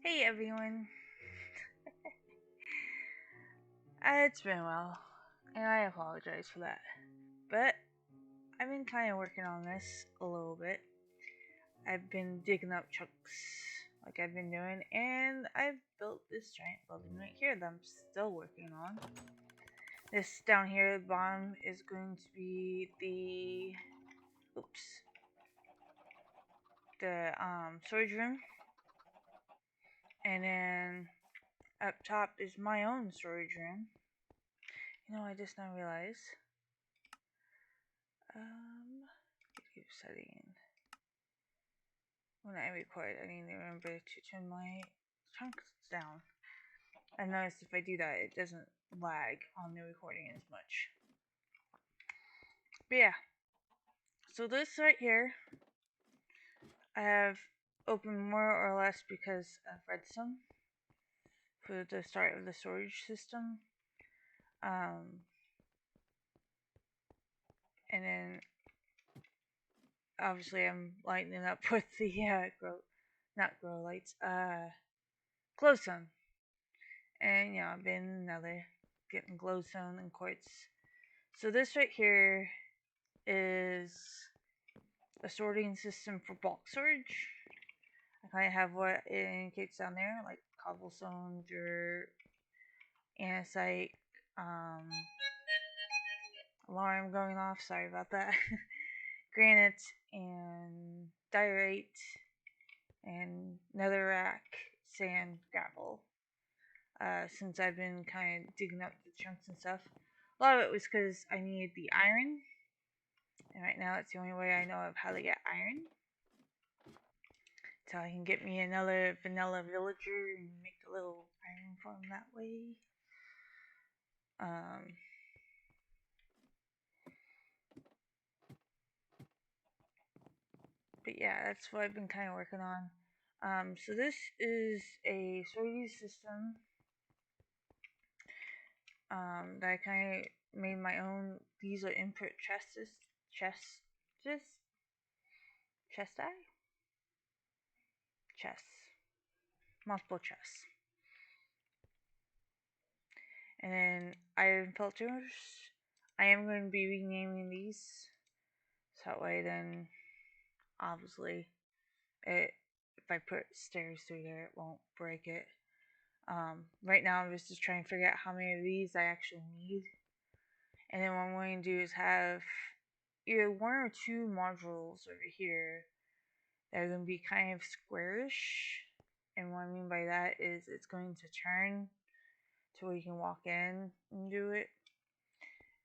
Hey everyone, it's been a while, and I apologize for that. But I've been kind of working on this a little bit. I've been digging up chunks like I've been doing, and I've built this giant building right here that I'm still working on. This down here at the bottom is going to be the storage room, and then up top is my own storage room. I just now realized. Keep setting. When I record, I need to remember to turn my chunks down. I noticed if I do that, it doesn't lag on the recording as much. But yeah, so this right here, I have opened more or less because of redstone for the start of the storage system. And then obviously I'm lighting it up with the grow lights, glowstone. And I've been getting glowstone and quartz. So this right here is a sorting system for bulk storage. I kind of have what it indicates down there, like cobblestone, dirt, andesite, um, alarm going off. Sorry about that. Granite and diorite and netherrack, sand, gravel. Since I've been kind of digging up the chunks and stuff, a lot of it was because I needed the iron, and right now it's the only way I know of how to get iron. So I can get me another vanilla villager and make a little iron farm that way. Um, but yeah, that's what I've been kind of working on. So this is a sortie system that I kind of made my own. These are input chests, chesti, chests, multiple chests, and then iron filters. I am going to be renaming these, so that way then obviously if I put stairs through there, it won't break it. Right now, I'm just trying to figure out how many of these I actually need. And then what I'm going to do is have either one or two modules over here that are going to be kind of squarish. And what I mean by that is it's going to turn to where you can walk in and do it.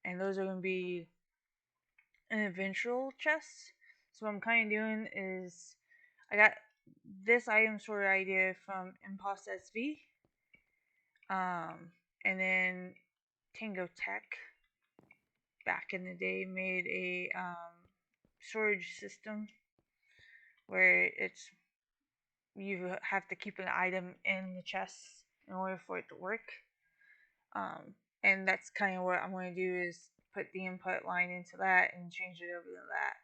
And those are going to be an eventual chest. So what I'm kind of doing is I got this item sorter idea from Impost SV. And then Tango Tech back in the day made a storage system where it's you have to keep an item in the chest in order for it to work. And that's kind of what I'm going to do is put the input line into that and change it over to that.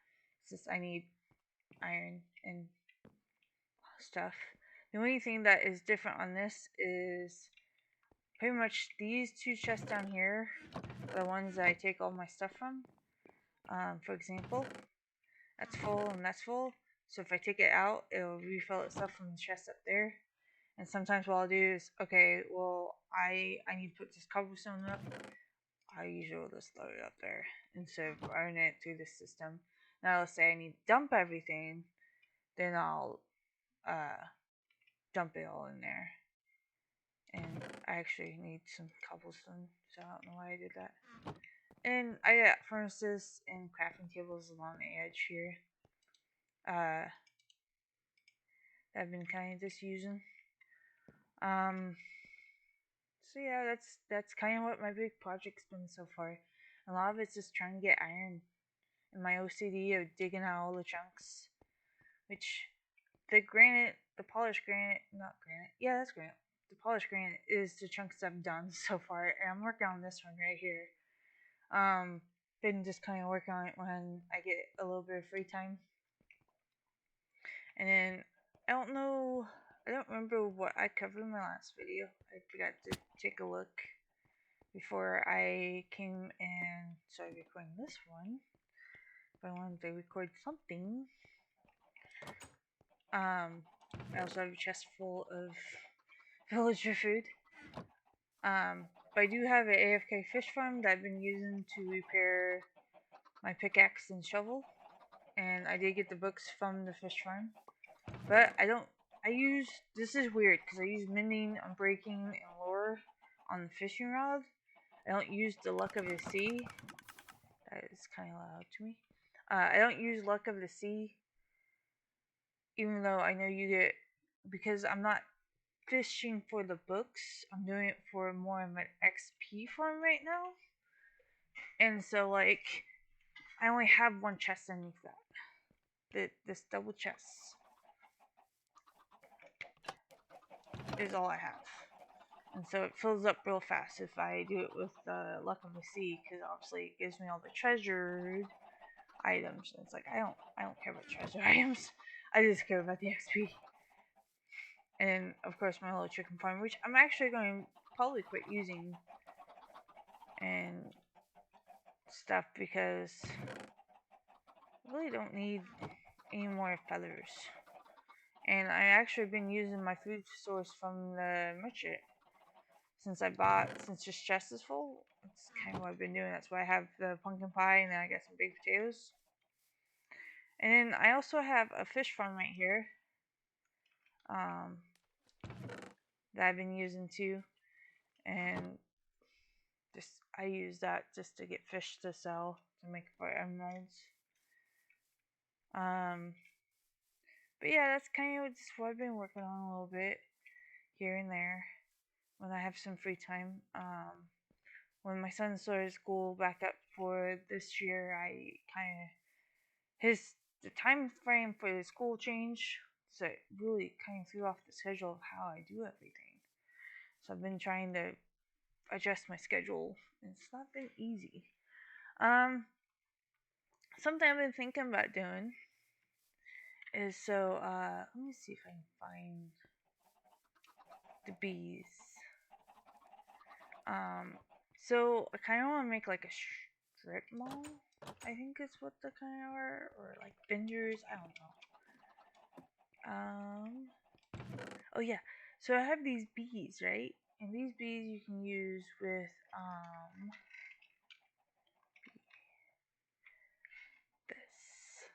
It's just I need iron and stuff. The only thing that is different on this is pretty much these two chests down here are the ones that I take all my stuff from. For example, that's full and that's full. So if I take it out, it'll refill itself from the chest up there. And sometimes what I'll do is, okay, well, I need to put this cobblestone up. I usually will just throw it up there instead of running it through the system. Now let's say I need to dump everything, then I'll dump it all in there. And I actually need some cobblestone, so I don't know why I did that. And I got furnaces and crafting tables along the edge here. I've been kind of just using. So yeah, that's kind of what my big project's been so far. A lot of it's just trying to get iron. And my OCD of digging out all the chunks, which the polished granite, not granite, yeah, that's granite. The polished granite is the chunks I've done so far, and I'm working on this one right here. Been just kind of working on it when I get a little bit of free time. And then I don't know. I don't remember what I covered in my last video. I forgot to take a look before I came and started recording this one. But I wanted to record something. I also have a chest full of villager food. But I do have an AFK fish farm that I've been using to repair my pickaxe and shovel. And I did get the books from the fish farm. But this is weird because I use mending, unbreaking, and lure on the fishing rod. I don't use the luck of the sea. That is kind of loud to me. I don't use luck of the sea, even though I know you get, because I'm not fishing for the books. I'm doing it for more of an XP farm right now. And so, like, I only have one chest underneath that. This double chest is all I have. And so it fills up real fast if I do it with the Luck of the Sea, because obviously it gives me all the treasured items. And it's like, I don't care about treasure items. I just care about the XP. And of course my little chicken farm, which I'm actually going to probably quit using and stuff because I really don't need any more feathers. And I actually been using my food source from the merchant since this chest is full. That's kind of what I've been doing. That's why I have the pumpkin pie and then I got some baked potatoes. And then I also have a fish farm right here. That I've been using too. And I use that just to get fish to sell to make for emeralds. But yeah, that's kind of just what I've been working on a little bit here and there when I have some free time. When my son started school back up for this year, I kind of the time frame for the school change, so it really kind of threw off the schedule of how I do everything. So I've been trying to adjust my schedule, and it's not been easy. Something I've been thinking about doing is let me see if I can find the bees. So I kind of want to make like a strip mall. I think is what the kind of are, or like vendors. I don't know. Oh yeah. So I have these bees, right? And these bees you can use with this.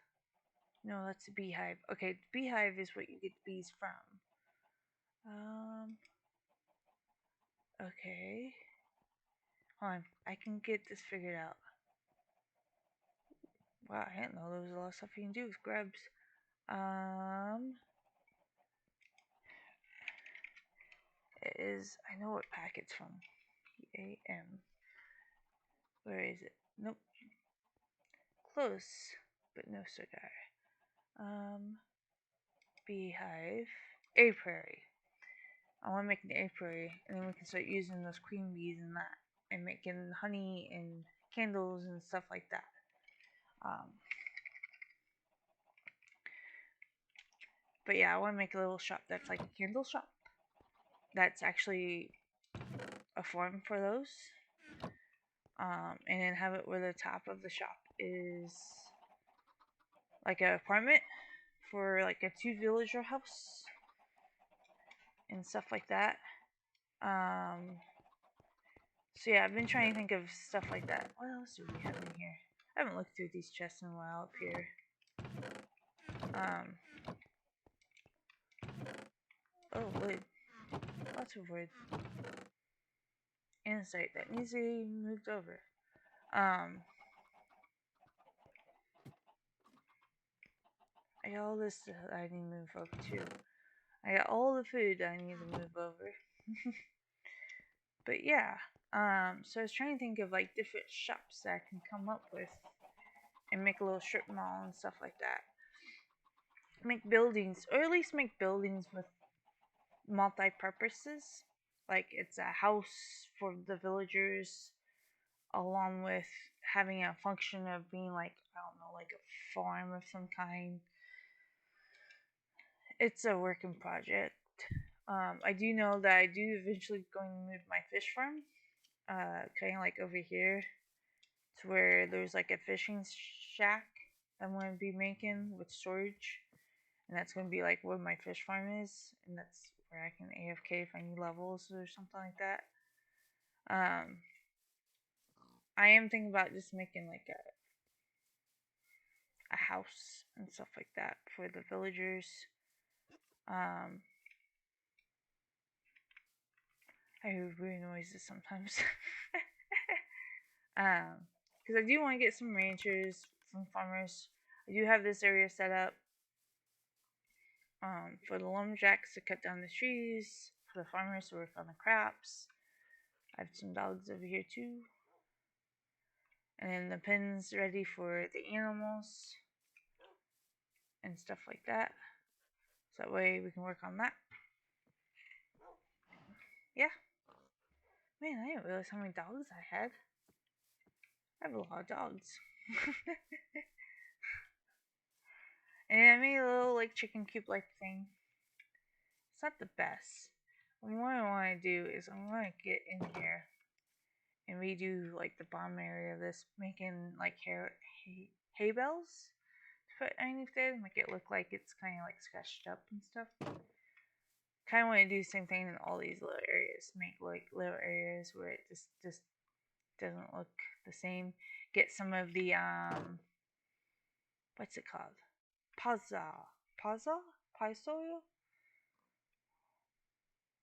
No, that's a beehive. Okay, the beehive is what you get the bees from. Okay. Hold on, I can get this figured out. Wow, I didn't know there was a lot of stuff you can do with grubs. It is, I know what pack it's from. PAM. Where is it? Nope. Close, but no cigar. Beehive. Apiary. I want to make an apiary, and then we can start using those queen bees and that, and making honey and candles and stuff like that. But yeah, I want to make a little shop that's like a candle shop. That's actually a farm for those. And then have it where the top of the shop is like an apartment for like a 2 villager house and stuff like that. So yeah, I've been trying to think of stuff like that. What else do we have in here? I haven't looked through these chests in a while up here. Oh, wood. Lots of wood. Insight that needs to be moved over. I got all this that I need to move over too. I got all the food that I need to move over. But yeah, so I was trying to think of like different shops that I can come up with and make a little strip mall and stuff like that. Make buildings, or at least make buildings with multi-purposes. Like it's a house for the villagers, along with having a function of being like, I don't know, like a farm of some kind. It's a working project. I do know that I do eventually going to move my fish farm, kind of like over here, to where there's like a fishing shack I'm going to be making with storage, and that's going to be like where my fish farm is, and that's where I can AFK if I need levels or something like that. I am thinking about just making like a house and stuff like that for the villagers. Um, I hear weird noises sometimes. Because I do want to get some ranchers, some farmers. I do have this area set up for the lumberjacks to cut down the trees, for the farmers to work on the crops. I have some dogs over here too. And then the pens ready for the animals and stuff like that. So that way we can work on that. Yeah. Man, I didn't realize how many dogs I had. I have a lot of dogs. And I made a little like chicken coop like thing. It's not the best. And what I want to do is I want to get in here and redo like the bottom area of this, making like hay bales to put underneath there, make it look like it's kind of like sketched up and stuff. Kind of want to do the same thing in all these little areas, make like little areas where it just doesn't look the same. Get some of the what's it called? Pie soil.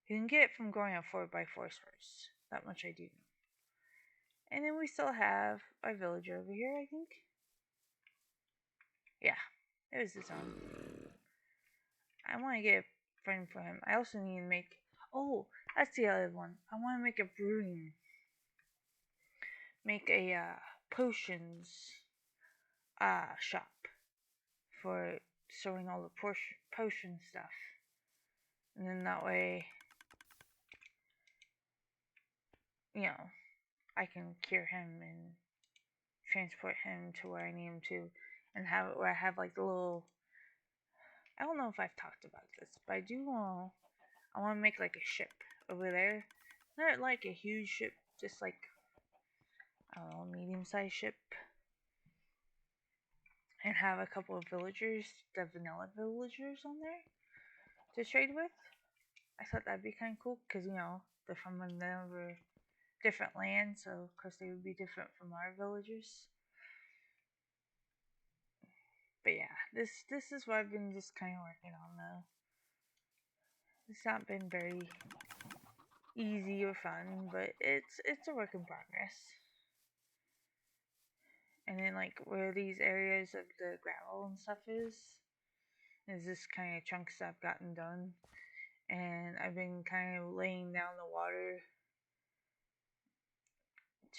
You can get it from growing a 4x4 source. That much I do know. And then we still have our villager over here, I think. Yeah, there's his own. I want to get a friend for him. I also need to make. Oh, that's the other one. I want to make a brewing. Make a potions shop for storing all the potion stuff. And then that way, you know, I can cure him and transport him to where I need him to, and have it where I have like the little. I don't know if I've talked about this, but I do want. I want to make like a ship over there, not like a huge ship, just like I don't know, a medium-sized ship, and have a couple of villagers, the vanilla villagers, on there to trade with. I thought that'd be kind of cool because they're from another different land, so of course they would be different from our villagers. But yeah, this is what I've been just kind of working on though. It's not been very easy or fun, but it's a work in progress. And then like where these areas of the gravel and stuff is this kind of chunks that I've gotten done, and I've been kind of laying down the water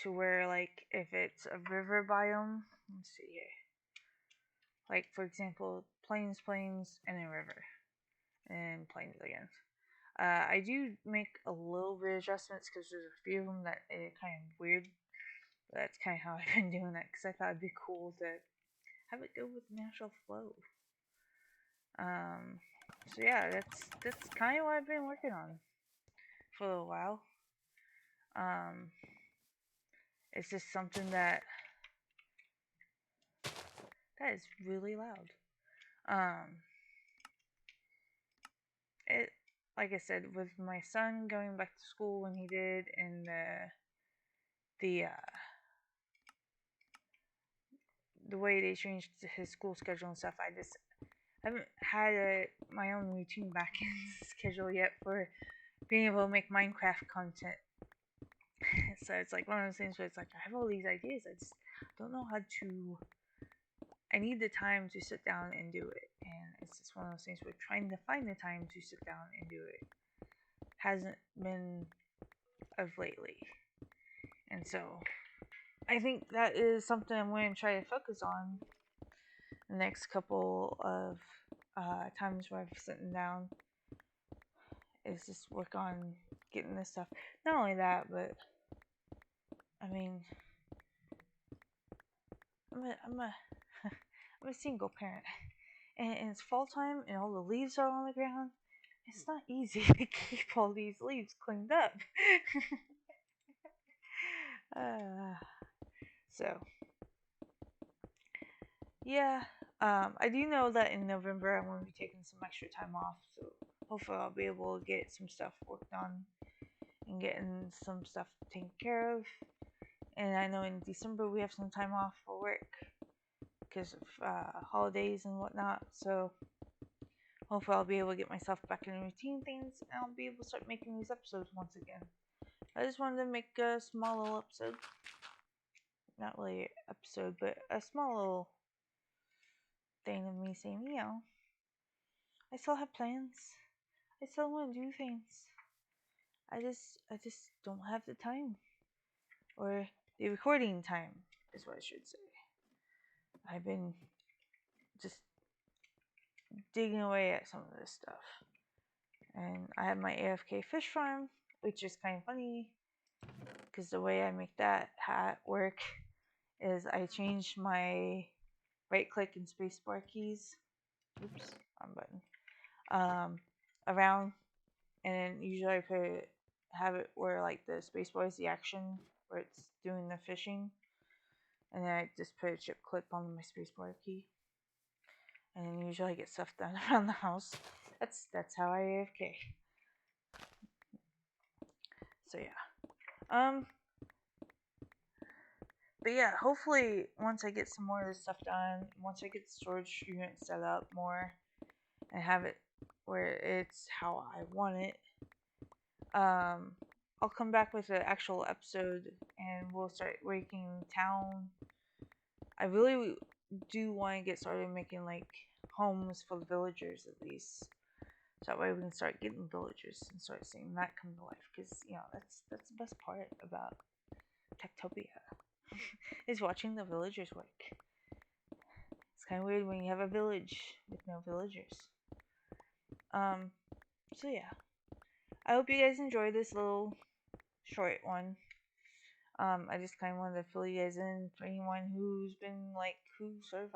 to where like if it's a river biome, let's see here. Like for example, plains, and then river, and plains again. I do make a little bit of adjustments because there's a few of them that are kind of weird. But that's kind of how I've been doing that because I thought it'd be cool to have it go with natural flow. So yeah, that's kind of what I've been working on for a little while. It's just something that is really loud. It like I said, with my son going back to school when he did, and the the way they changed his school schedule and stuff, I just haven't had my own routine back in schedule yet for being able to make Minecraft content. So it's like one of those things where it's like I have all these ideas, I just don't know how to. I need the time to sit down and do it, and it's just one of those things where trying to find the time to sit down and do it hasn't been of lately. And so I think that is something I'm going to try to focus on the next couple of times where I'm sitting down, is just work on getting this stuff. Not only that, but I mean, I'm a I'm a single parent, and it's fall time, and all the leaves are on the ground, it's not easy to keep all these leaves cleaned up. uh, so yeah, I do know that in November I'm going to be taking some extra time off, so hopefully I'll be able to get some stuff worked on and getting some stuff taken care of. And I know in December we have some time off for work because of holidays and whatnot. So hopefully I'll be able to get myself back in routine things and I'll be able to start making these episodes once again. I just wanted to make a small little episode. Not really an episode, but a small little thing of me saying, I still have plans. I still want to do things. I just don't have the time. Or the recording time is what I should say. I've been just digging away at some of this stuff. And I have my AFK fish farm, which is kind of funny because the way I make that hat work is I change my right click and spacebar keys, oops, wrong button, around, and then usually I have it where like the spacebar is the action where it's doing the fishing, and then I just put a chip clip on my spacebar key, and then usually I get stuff done around the house. That's how I AFK. So yeah. But yeah, hopefully once I get some more of this stuff done, once I get the storage unit set up more and have it where it's how I want it, I'll come back with an actual episode and we'll start making town. I really do want to get started making like homes for the villagers at least. So that way we can start getting villagers and start seeing that come to life. Because that's the best part about Techtopia is watching the villagers work. It's kind of weird when you have a village with no villagers. So yeah, I hope you guys enjoyed this little short one. I just kind of wanted to fill you guys in for anyone who's been like who sort of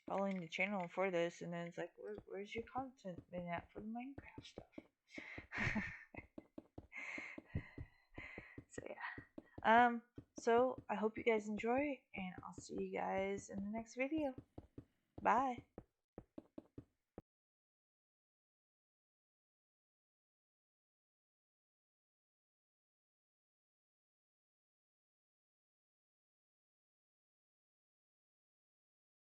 following the channel for this, and then it's like, where's your content been at for the Minecraft stuff? So yeah. So I hope you guys enjoy, and I'll see you guys in the next video. Bye.